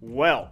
Well,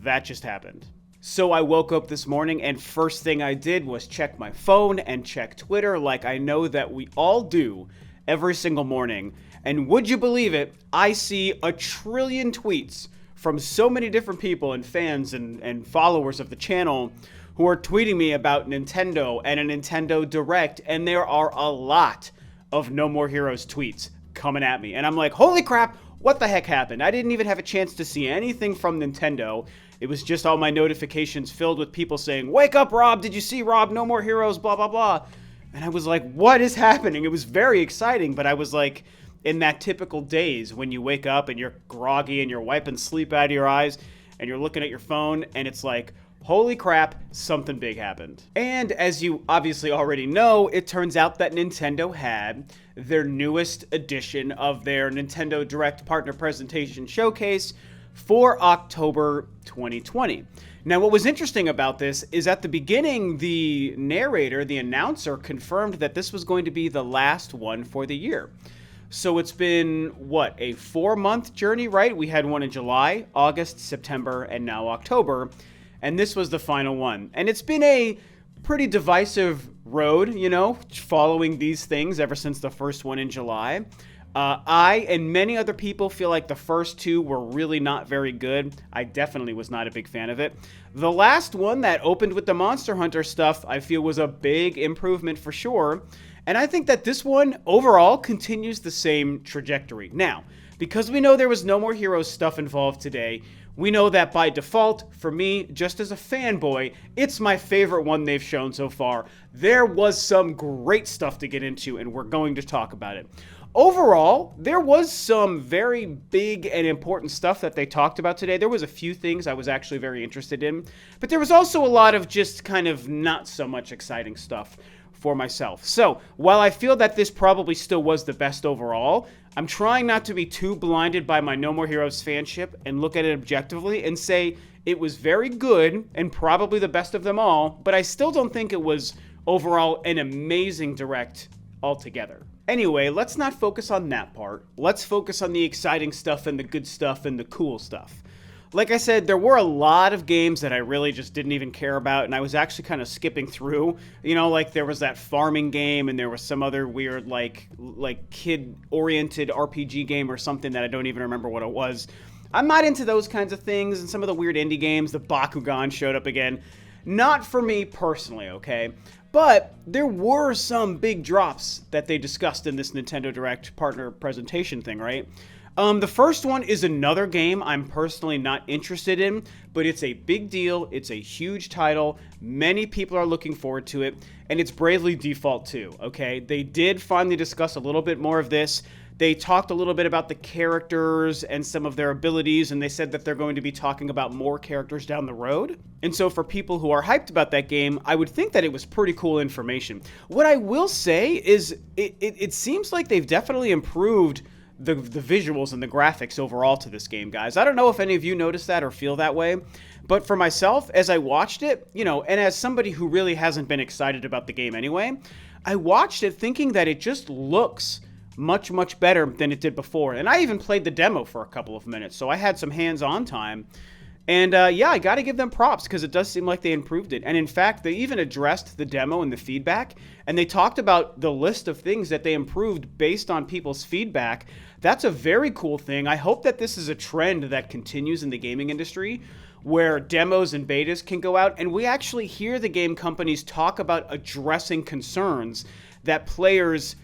that just happened. So I woke up this morning and first thing I did was check my phone and check Twitter like I know that we all do every single morning. And would you believe it, I see a trillion tweets from so many different people and fans and followers of the channel who are tweeting me about Nintendo and a Nintendo Direct, and there are a lot of No More Heroes tweets coming at me. And I'm like, holy crap, what the heck happened? I didn't even have a chance to see anything from Nintendo. It was just all my notifications filled with people saying, wake up, Rob, did you see Rob? No More Heroes, blah, blah, blah. And I was like, what is happening? It was very exciting, but I was like, in that typical days when you wake up and you're groggy and you're wiping sleep out of your eyes and you're looking at your phone and it's like, holy crap, something big happened. And as you obviously already know, it turns out that Nintendo had their newest edition of their Nintendo Direct Partner Presentation Showcase for October 2020. Now, what was interesting about this is at the beginning, the narrator, the announcer, confirmed that this was going to be the last one for the year. So it's been, what, a 4-month journey, right? We had one in July, August, September, and now October. And this was the final one. And it's been a pretty divisive road, you know, following these things ever since the first one in July. I and many other people feel like the first two were really not very good. I definitely was not a big fan of it. The last one that opened with the Monster Hunter stuff, I feel was a big improvement for sure. And I think that this one overall continues the same trajectory. Now, because we know there was No More Heroes stuff involved today, we know that by default, for me, just as a fanboy, it's my favorite one they've shown so far. There was some great stuff to get into, and we're going to talk about it. Overall, there was some very big and important stuff that they talked about today. There was a few things I was actually very interested in, but there was also a lot of just kind of not so much exciting stuff for myself. So, while I feel that this probably still was the best overall, I'm trying not to be too blinded by my No More Heroes fanship and look at it objectively and say it was very good and probably the best of them all, but I still don't think it was overall an amazing Direct altogether. Anyway, let's not focus on that part. Let's focus on the exciting stuff and the good stuff and the cool stuff. Like I said, there were a lot of games that I really just didn't even care about, and I was actually kind of skipping through. You know, like there was that farming game, and there was some other weird, like kid-oriented RPG game or something that I don't even remember what it was. I'm not into those kinds of things, and some of the weird indie games, the Bakugan showed up again. Not for me personally, okay? But there were some big drops that they discussed in this Nintendo Direct partner presentation thing, right? The first one is another game I'm personally not interested in, but it's a big deal. It's a huge title. Many people are looking forward to it, and it's Bravely Default 2, okay? They did finally discuss a little bit more of this. They talked a little bit about the characters and some of their abilities, and they said that they're going to be talking about more characters down the road. And so for people who are hyped about that game, I would think that it was pretty cool information. What I will say is it seems like they've definitely improved the visuals and the graphics overall to this game, guys. I don't know if any of you noticed that or feel that way, but for myself, as I watched it, you know, and as somebody who really hasn't been excited about the game anyway, I watched it thinking that it just looks much, much better than it did before. And I even played the demo for a couple of minutes, so I had some hands-on time. And yeah, I gotta give them props because it does seem like they improved it. And in fact, they even addressed the demo and the feedback, and they talked about the list of things that they improved based on people's feedback. That's a very cool thing. I hope that this is a trend that continues in the gaming industry, where demos and betas can go out, and we actually hear the game companies talk about addressing concerns that players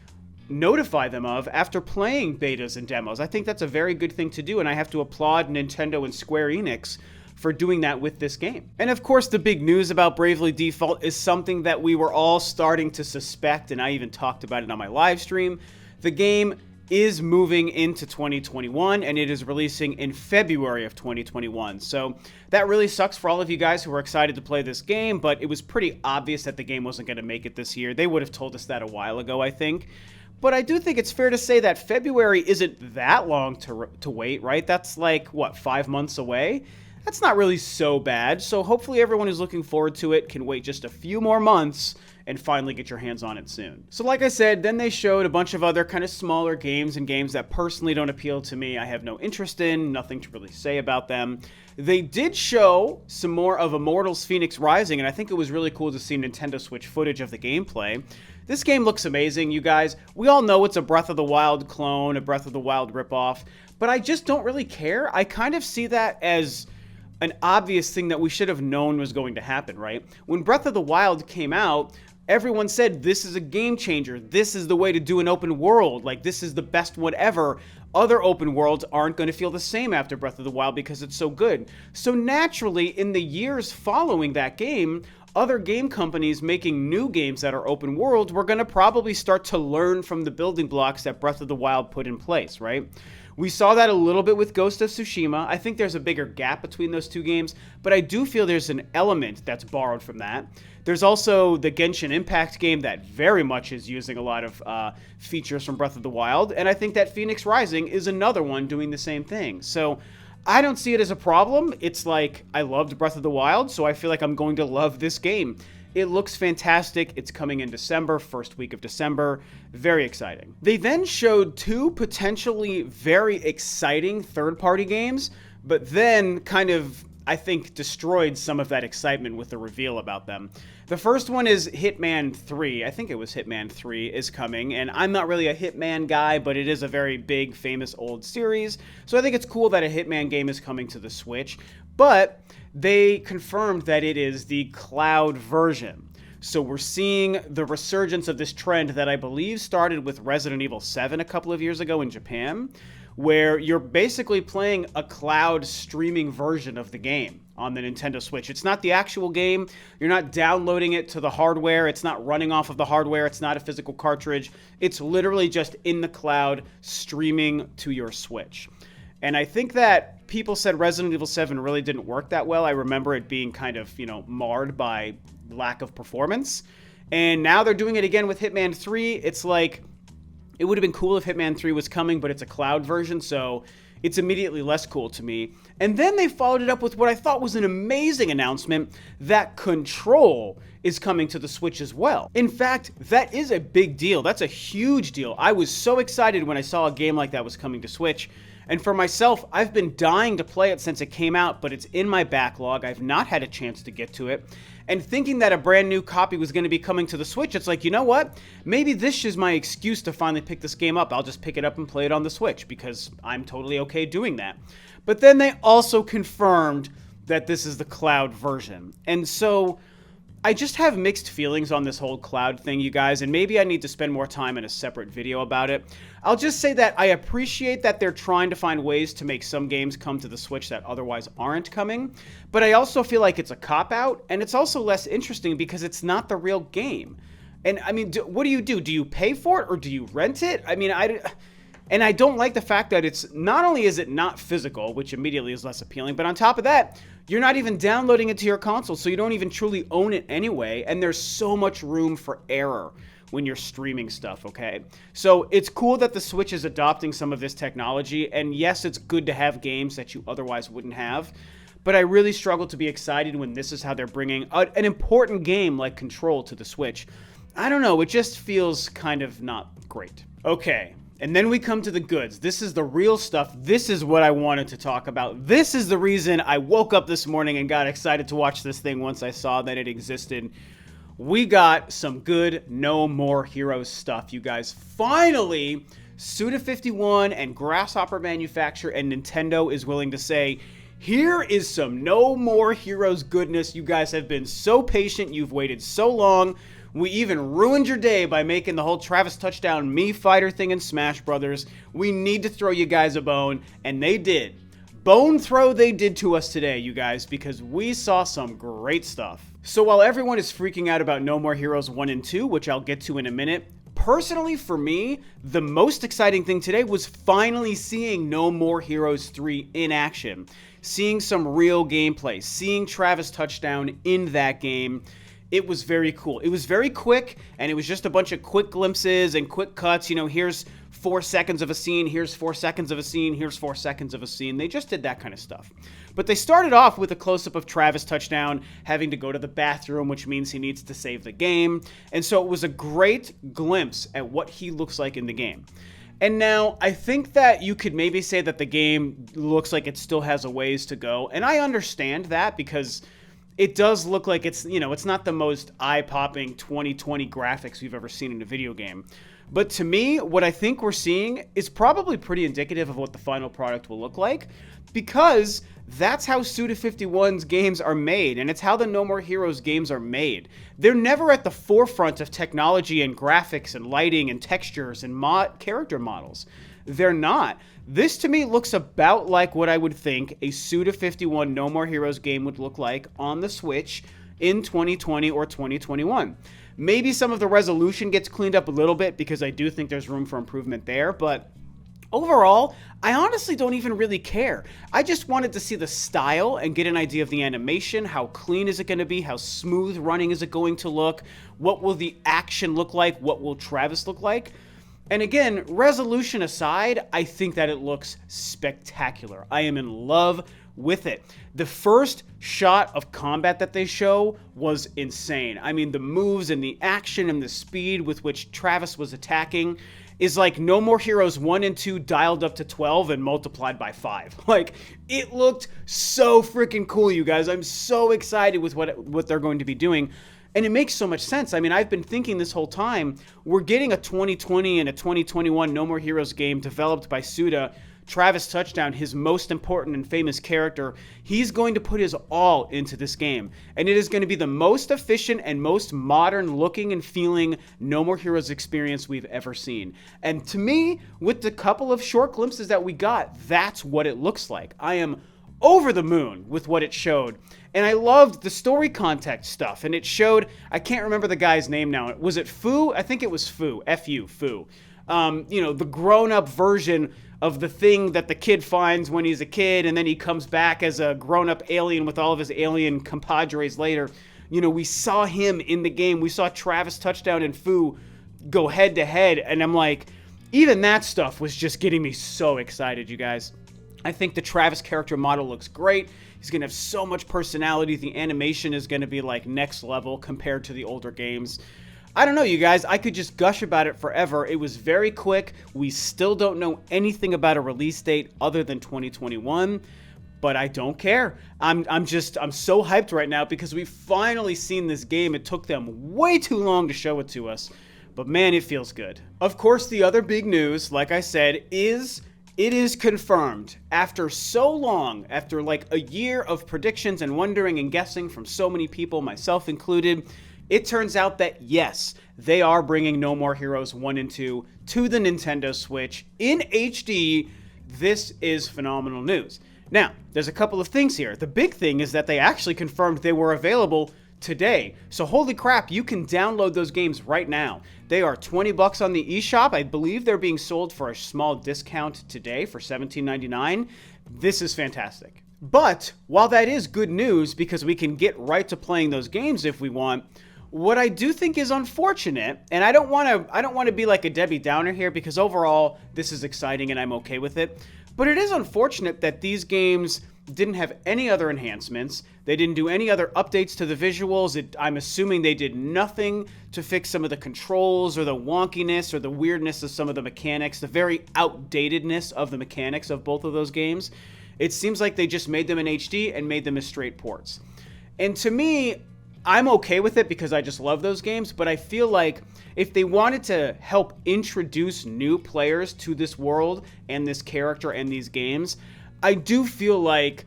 notify them of after playing betas and demos. I think that's a very good thing to do, and I have to applaud Nintendo and Square Enix for doing that with this game. And of course, the big news about Bravely Default is something that we were all starting to suspect, and I even talked about it on my live stream. The game is moving into 2021, and it is releasing in February of 2021. So that really sucks for all of you guys who are excited to play this game, but it was pretty obvious that the game wasn't going to make it this year. They would have told us that a while ago, I think. But I do think it's fair to say that February isn't that long to wait, right? That's like, what, 5 months away? That's not really so bad. So hopefully everyone who's looking forward to it can wait just a few more months and finally get your hands on it soon. So like I said, then they showed a bunch of other kind of smaller games and games that personally don't appeal to me. I have no interest in, nothing to really say about them. They did show some more of Immortals Fenyx Rising, and I think it was really cool to see Nintendo Switch footage of the gameplay. This game looks amazing, you guys. We all know it's a Breath of the Wild clone, a Breath of the Wild ripoff, but I just don't really care. I kind of see that as an obvious thing that we should have known was going to happen, right? When Breath of the Wild came out, everyone said, this is a game changer. This is the way to do an open world. Like, this is the best one ever. Other open worlds aren't going to feel the same after Breath of the Wild because it's so good. So naturally, in the years following that game, other game companies making new games that are open world were going to probably start to learn from the building blocks that Breath of the Wild put in place, right? We saw that a little bit with Ghost of Tsushima. I think there's a bigger gap between those two games, but I do feel there's an element that's borrowed from that. There's also the Genshin Impact game that very much is using a lot of features from Breath of the Wild, and I think that Fenyx Rising is another one doing the same thing. So I don't see it as a problem. It's like, I loved Breath of the Wild, so I feel like I'm going to love this game. It looks fantastic. It's coming in December, first week of December. Very exciting. They then showed two potentially very exciting third-party games, but then kind of, I think, destroyed some of that excitement with the reveal about them. The first one is Hitman 3. I think it was Hitman 3 is coming, and I'm not really a Hitman guy, but it is a very big, famous old series, so I think it's cool that a Hitman game is coming to the Switch, but they confirmed that it is the cloud version. So we're seeing the resurgence of this trend that I believe started with Resident Evil 7 a couple of years ago in Japan, where you're basically playing a cloud streaming version of the game on the Nintendo Switch. It's not the actual game. You're not downloading it to the hardware. It's not running off of the hardware. It's not a physical cartridge. It's literally just in the cloud streaming to your Switch. And I think that people said Resident Evil 7 really didn't work that well. I remember it being kind of, marred by lack of performance. And now they're doing it again with Hitman 3. It's like, it would have been cool if Hitman 3 was coming, but it's a cloud version, so it's immediately less cool to me. And then they followed it up with what I thought was an amazing announcement, that Control is coming to the Switch as well. In fact, that is a big deal. That's a huge deal. I was so excited when I saw a game like that was coming to Switch. And for myself, I've been dying to play it since it came out, but it's in my backlog. I've not had a chance to get to it. And thinking that a brand new copy was going to be coming to the Switch, it's like, you know what? Maybe this is my excuse to finally pick this game up. I'll just pick it up and play it on the Switch because I'm totally okay doing that. But then they also confirmed that this is the cloud version. And so I just have mixed feelings on this whole cloud thing, you guys, and maybe I need to spend more time in a separate video about it. I'll just say that I appreciate that they're trying to find ways to make some games come to the Switch that otherwise aren't coming, but I also feel like it's a cop-out, and it's also less interesting because it's not the real game. And, I mean, what do you do? Do you pay for it, or do you rent it? I mean, and I don't like the fact that it's, not only is it not physical, which immediately is less appealing, but on top of that, you're not even downloading it to your console, so you don't even truly own it anyway, and there's so much room for error when you're streaming stuff, okay? So it's cool that the Switch is adopting some of this technology, and yes, it's good to have games that you otherwise wouldn't have, but I really struggle to be excited when this is how they're bringing an important game like Control to the Switch. I don't know, it just feels kind of not great. Okay. And then we come to the goods. This is the real stuff. This is what I wanted to talk about. This is the reason I woke up this morning and got excited to watch this thing once I saw that it existed. We got some good No More Heroes stuff, you guys. Finally, Suda51 and Grasshopper Manufacture and Nintendo is willing to say, here is some No More Heroes goodness. You guys have been so patient. You've waited so long. We even ruined your day by making the whole Travis Touchdown Mii Fighter thing in Smash Brothers. We need to throw you guys a bone, and they did. Bone throw they did to us today, you guys, because we saw some great stuff. So while everyone is freaking out about No More Heroes 1 and 2, which I'll get to in a minute, personally for me, the most exciting thing today was finally seeing No More Heroes 3 in action. Seeing some real gameplay, seeing Travis Touchdown in that game. it was very cool. It was very quick, and it was just a bunch of quick glimpses and quick cuts. You know, here's 4 seconds of a scene, here's 4 seconds of a scene, here's 4 seconds of a scene. They just did that kind of stuff. But they started off with a close-up of Travis Touchdown having to go to the bathroom, which means he needs to save the game. And so it was a great glimpse at what he looks like in the game. And now, I think that you could maybe say that the game looks like it still has a ways to go. And I understand that because it does look like it's, you know, it's not the most eye-popping 2020 graphics we've ever seen in a video game. But to me, what I think we're seeing is probably pretty indicative of what the final product will look like, because that's how Suda51's games are made, and it's how the No More Heroes games are made. They're never at the forefront of technology and graphics and lighting and textures and character models. They're not. This to me looks about like what I would think a Suda51 No More Heroes game would look like on the Switch in 2020 or 2021. Maybe some of the resolution gets cleaned up a little bit because I do think there's room for improvement there, but overall, I honestly don't even really care. I just wanted to see the style and get an idea of the animation. How clean is it going to be? How smooth running is it going to look? What will the action look like? What will Travis look like? And again, resolution aside, I think that it looks spectacular. I am in love with it. The first shot of combat that they show was insane. I mean, the moves and the action and the speed with which Travis was attacking is like No More Heroes 1 and 2 dialed up to 12 and multiplied by 5. Like, it looked so freaking cool, you guys. I'm so excited with what they're going to be doing. And it makes so much sense. I mean, I've been thinking this whole time, we're getting a 2020 and a 2021 No More Heroes game developed by Suda. Travis Touchdown, his most important and famous character, he's going to put his all into this game. And it is going to be the most efficient and most modern looking and feeling No More Heroes experience we've ever seen. And to me, with the couple of short glimpses that we got, that's what it looks like. I am over the moon with what it showed. And I loved the story context stuff. And it showed, I can't remember the guy's name now. Was it Fu? I think it was Fu. F-U, Fu. You know, the grown-up version of the thing that the kid finds when he's a kid, and then he comes back as a grown-up alien with all of his alien compadres later. You know, we saw him in the game. We saw Travis Touchdown and Fu go head-to-head, and I'm like, even that stuff was just getting me so excited, you guys. I think the Travis character model looks great. He's going to have so much personality. The animation is going to be like next level compared to the older games. I don't know, you guys. I could just gush about it forever. It was very quick. We still don't know anything about a release date other than 2021, but I don't care. I'm so hyped right now because we've finally seen this game. It took them way too long to show it to us, but man, it feels good. Of course, the other big news, like I said, is it is confirmed. After so long, after like a year of predictions and wondering and guessing from so many people, myself included, it turns out that yes, they are bringing No More Heroes 1 and 2 to the Nintendo Switch in HD. This is phenomenal news. Now, there's a couple of things here. The big thing is that they actually confirmed they were available today. So holy crap, you can download those games right now. They are $20 on the eShop. I believe they're being sold for a small discount today for $17.99. This is fantastic. But while that is good news because we can get right to playing those games if we want, what I do think is unfortunate, and I don't want to be like a Debbie Downer here because overall this is exciting and I'm okay with it, but it is unfortunate that these games didn't have any other enhancements. They didn't do any other updates to the visuals. I'm assuming they did nothing to fix some of the controls or the wonkiness or the weirdness of some of the mechanics, the very outdatedness of the mechanics of both of those games. It seems like they just made them in HD and made them as straight ports. And to me, I'm okay with it because I just love those games, but I feel like if they wanted to help introduce new players to this world and this character and these games, I do feel like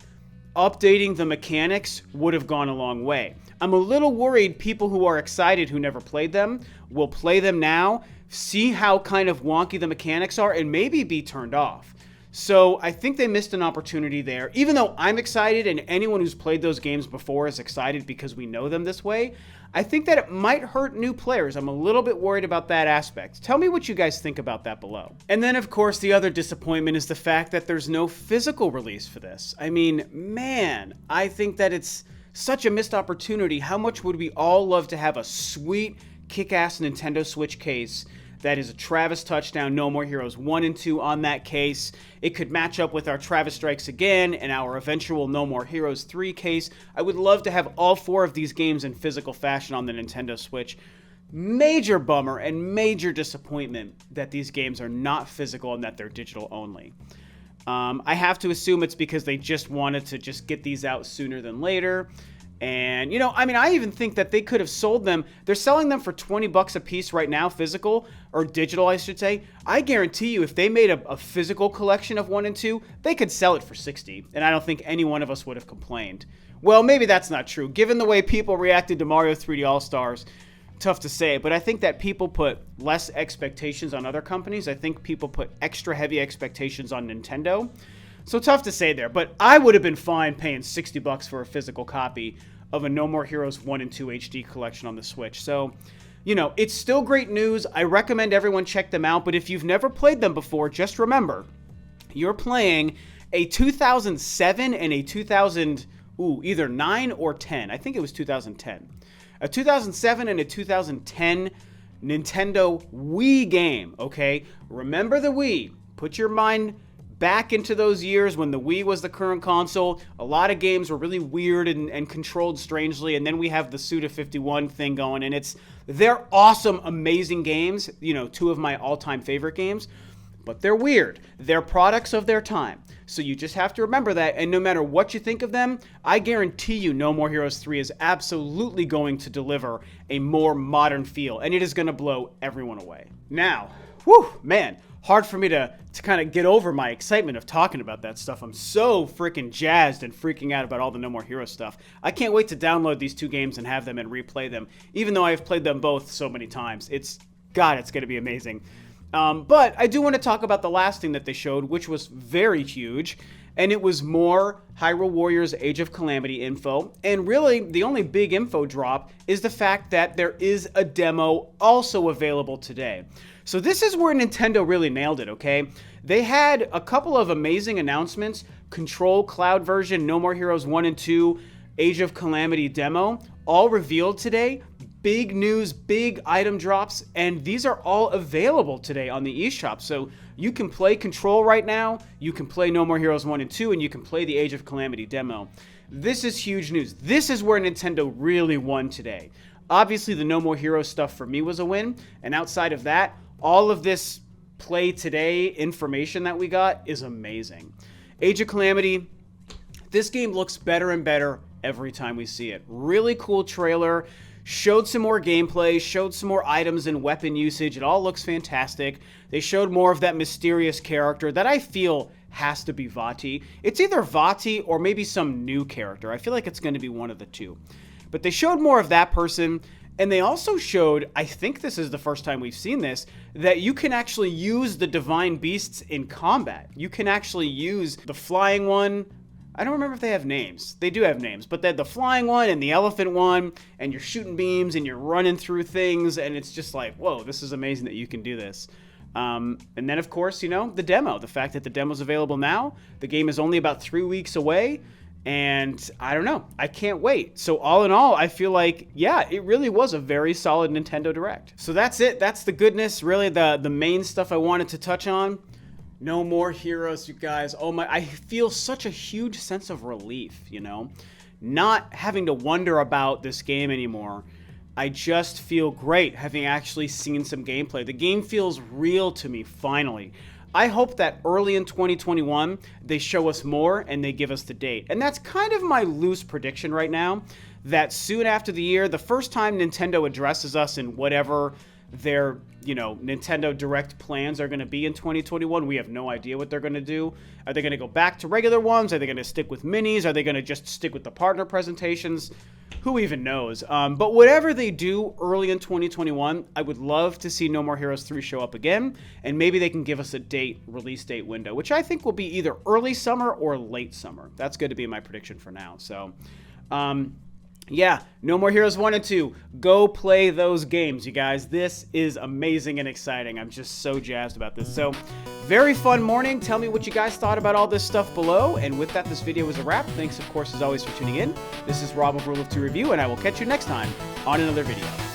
updating the mechanics would have gone a long way. I'm a little worried people who are excited who never played them will play them now, see how kind of wonky the mechanics are, and maybe be turned off. So I think they missed an opportunity there. Even though I'm excited and anyone who's played those games before is excited because we know them this way, I think that it might hurt new players. I'm a little bit worried about that aspect. Tell me what you guys think about that below. And then, of course, the other disappointment is the fact that there's no physical release for this. I mean, man, I think that it's Such a missed opportunity. How much would we all love to have a sweet, kick-ass Nintendo Switch case that is a Travis Touchdown, No More Heroes 1 and 2 on that case. It could match up with our Travis Strikes Again and our eventual No More Heroes 3 case. I would love to have all 4 of these games in physical fashion on the Nintendo Switch. Major bummer and major disappointment that these games are not physical and that they're digital only. I have to assume it's because they just wanted to just get these out sooner than later. And, you know, I mean, I even think that they could have sold them. They're selling them for $20 a piece right now, physical, or digital, I should say. I guarantee you, if they made a physical collection of 1 and 2, they could sell it for $60. And I don't think any one of us would have complained. Well, maybe that's not true. Given the way people reacted to Mario 3D All-Stars, tough to say. But I think that people put less expectations on other companies. I think people put extra heavy expectations on Nintendo. So tough to say there, but I would have been fine paying $60 for a physical copy of a No More Heroes 1 and 2 HD collection on the Switch. So, you know, it's still great news. I recommend everyone check them out, but if you've never played them before, just remember, you're playing a 2007 and a either 9 or 10. I think it was 2010. A 2007 and a 2010 Nintendo Wii game, okay? Remember the Wii. Put your mind back into those years when the Wii was the current console. A lot of games were really weird and controlled strangely, and then we have the Suda51 thing going, and they're awesome, amazing games, you know, 2 of my all-time favorite games, but they're weird. They're products of their time. So you just have to remember that, and no matter what you think of them, I guarantee you No More Heroes 3 is absolutely going to deliver a more modern feel, and it is going to blow everyone away. Now, whew, man, hard for me to kind of get over my excitement of talking about that stuff. I'm so freaking jazzed and freaking out about all the No More Heroes stuff. I can't wait to download these 2 games and have them and replay them, even though I've played them both so many times. It's going to be amazing. But I do want to talk about the last thing that they showed, which was very huge, and it was more Hyrule Warriors Age of Calamity info. And really, the only big info drop is the fact that there is a demo also available today. So this is where Nintendo really nailed it, okay? They had a couple of amazing announcements. Control Cloud version, No More Heroes 1 and 2, Age of Calamity demo, all revealed today. Big news, big item drops, and these are all available today on the eShop. So you can play Control right now, you can play No More Heroes 1 and 2, and you can play the Age of Calamity demo. This is huge news. This is where Nintendo really won today. Obviously, the No More Heroes stuff for me was a win, and outside of that, all of this play today information that we got is amazing. Age of Calamity, this game looks better and better every time we see it. Really cool trailer. Showed some more gameplay, showed some more items and weapon usage. It all looks fantastic. They showed more of that mysterious character that I feel has to be Vati. It's either Vati or maybe some new character. I feel like it's going to be one of the two. But they showed more of that person, and they also showed, I think this is the first time we've seen this, that you can actually use the Divine Beasts in combat. You can actually use the flying one. I don't remember if they have names. They do have names, but they're the flying one and the elephant one, and you're shooting beams and you're running through things, and it's just like, whoa, this is amazing that you can do this. And then, of course, you know, the demo. The fact that the demo's available now. The game is only about 3 weeks away, and I don't know. I can't wait. So all in all, I feel like, yeah, it really was a very solid Nintendo Direct. So that's it. That's the goodness, really the main stuff I wanted to touch on. No More Heroes, you guys. Oh my, I feel such a huge sense of relief, you know? Not having to wonder about this game anymore. I just feel great having actually seen some gameplay. The game feels real to me, finally. I hope that early in 2021, they show us more and they give us the date. And that's kind of my loose prediction right now, that soon after the year, the first time Nintendo addresses us in whatever their, you know, Nintendo Direct plans are going to be in 2021. We have no idea what they're going to do. Are they going to go back to regular ones? Are they going to stick with minis? Are they going to just stick with the partner presentations? Who even knows? But whatever they do early in 2021, I would love to see No More Heroes 3 show up again, and maybe they can give us a release date window, which I think will be either early summer or late summer. That's going to be my prediction for now. So, Yeah, No More Heroes 1 and 2. Go play those games, you guys. This is amazing and exciting. I'm just so jazzed about this. So, very fun morning. Tell me what you guys thought about all this stuff below. And with that, this video is a wrap. Thanks, of course, as always, for tuning in. This is Rob of Rule of 2 Review, and I will catch you next time on another video.